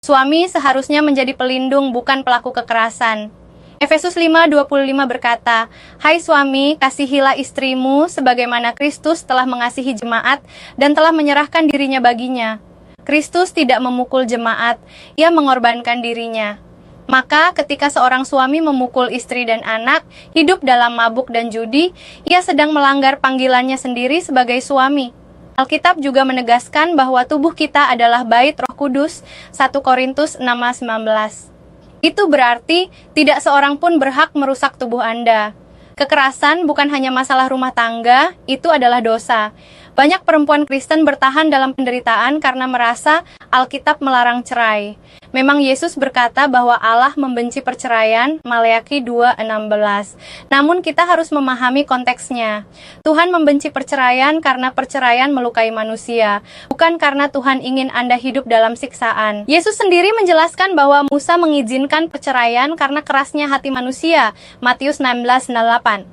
Suami seharusnya menjadi pelindung, bukan pelaku kekerasan. Efesus 5:25 berkata, "Hai suami, kasihilah istrimu sebagaimana Kristus telah mengasihi jemaat dan telah menyerahkan dirinya baginya." Kristus tidak memukul jemaat, ia mengorbankan dirinya. Maka ketika seorang suami memukul istri dan anak, hidup dalam mabuk dan judi, ia sedang melanggar panggilannya sendiri sebagai suami. Alkitab juga menegaskan bahwa tubuh kita adalah bait Roh Kudus, 1 Korintus 6:19. Itu berarti tidak seorang pun berhak merusak tubuh Anda. Kekerasan bukan hanya masalah rumah tangga, itu adalah dosa. Banyak perempuan Kristen bertahan dalam penderitaan karena merasa Alkitab melarang cerai. Memang Yesus berkata bahwa Allah membenci perceraian, Maleakhi 2:16. Namun kita harus memahami konteksnya. Tuhan membenci perceraian karena perceraian melukai manusia, bukan karena Tuhan ingin Anda hidup dalam siksaan. Yesus sendiri menjelaskan bahwa Musa mengizinkan perceraian karena kerasnya hati manusia, Matius 16:8.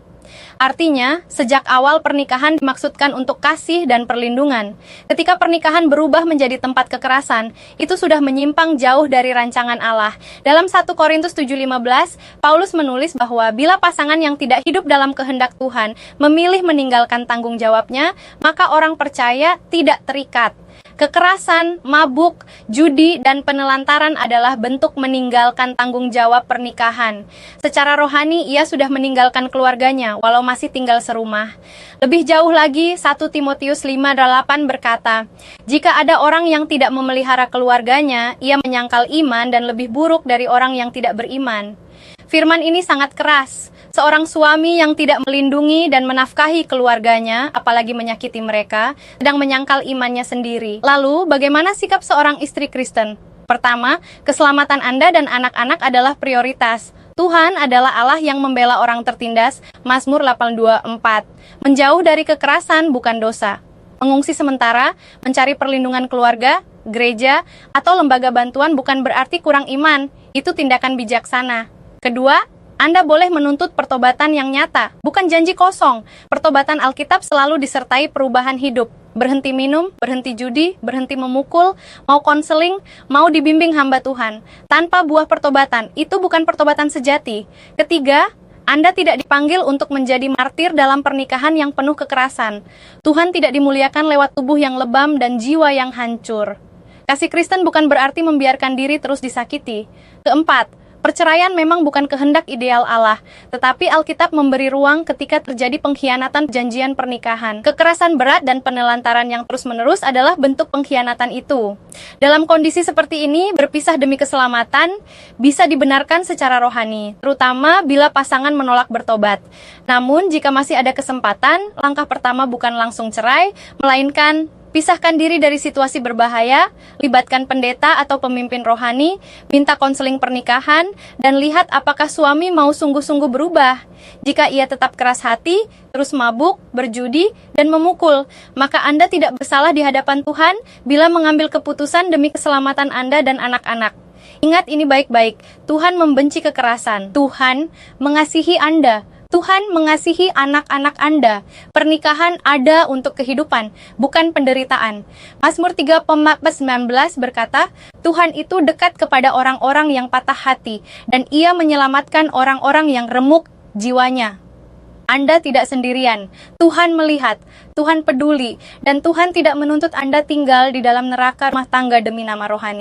Artinya, sejak awal pernikahan dimaksudkan untuk kasih dan perlindungan. Ketika pernikahan berubah menjadi tempat kekerasan, itu sudah menyimpang jauh dari rancangan Allah. Dalam 1 Korintus 7:15, Paulus menulis bahwa bila pasangan yang tidak hidup dalam kehendak Tuhan memilih meninggalkan tanggung jawabnya, maka orang percaya tidak terikat. Kekerasan, mabuk, judi, dan penelantaran adalah bentuk meninggalkan tanggung jawab pernikahan. Secara rohani, ia sudah meninggalkan keluarganya, walau masih tinggal serumah. Lebih jauh lagi, 1 Timotius 5:8 berkata, "Jika ada orang yang tidak memelihara keluarganya, ia menyangkal iman dan lebih buruk dari orang yang tidak beriman." Firman ini sangat keras. Seorang suami yang tidak melindungi dan menafkahi keluarganya, apalagi menyakiti mereka, sedang menyangkal imannya sendiri. Lalu, bagaimana sikap seorang istri Kristen? Pertama, keselamatan Anda dan anak-anak adalah prioritas. Tuhan adalah Allah yang membela orang tertindas, Mazmur 82:4. Menjauh dari kekerasan bukan dosa. Mengungsi sementara, mencari perlindungan keluarga, gereja, atau lembaga bantuan bukan berarti kurang iman. Itu tindakan bijaksana. Kedua, Anda boleh menuntut pertobatan yang nyata, bukan janji kosong. Pertobatan Alkitab selalu disertai perubahan hidup. Berhenti minum, berhenti judi, berhenti memukul, mau konseling, mau dibimbing hamba Tuhan. Tanpa buah pertobatan, itu bukan pertobatan sejati. Ketiga, Anda tidak dipanggil untuk menjadi martir dalam pernikahan yang penuh kekerasan. Tuhan tidak dimuliakan lewat tubuh yang lebam dan jiwa yang hancur. Kasih Kristen bukan berarti membiarkan diri terus disakiti. Keempat, perceraian memang bukan kehendak ideal Allah, tetapi Alkitab memberi ruang ketika terjadi pengkhianatan janjian pernikahan. Kekerasan berat dan penelantaran yang terus-menerus adalah bentuk pengkhianatan itu. Dalam kondisi seperti ini, berpisah demi keselamatan bisa dibenarkan secara rohani, terutama bila pasangan menolak bertobat. Namun, jika masih ada kesempatan, langkah pertama bukan langsung cerai, melainkan pisahkan diri dari situasi berbahaya, libatkan pendeta atau pemimpin rohani, minta konseling pernikahan, dan lihat apakah suami mau sungguh-sungguh berubah. Jika ia tetap keras hati, terus mabuk, berjudi, dan memukul, maka Anda tidak bersalah di hadapan Tuhan bila mengambil keputusan demi keselamatan Anda dan anak-anak. Ingat ini baik-baik, Tuhan membenci kekerasan. Tuhan mengasihi Anda. Tuhan mengasihi anak-anak Anda. Pernikahan ada untuk kehidupan, bukan penderitaan. Mazmur 3:19 berkata, "Tuhan itu dekat kepada orang-orang yang patah hati, dan Ia menyelamatkan orang-orang yang remuk jiwanya." Anda tidak sendirian. Tuhan melihat, Tuhan peduli, dan Tuhan tidak menuntut Anda tinggal di dalam neraka rumah tangga demi nama rohani.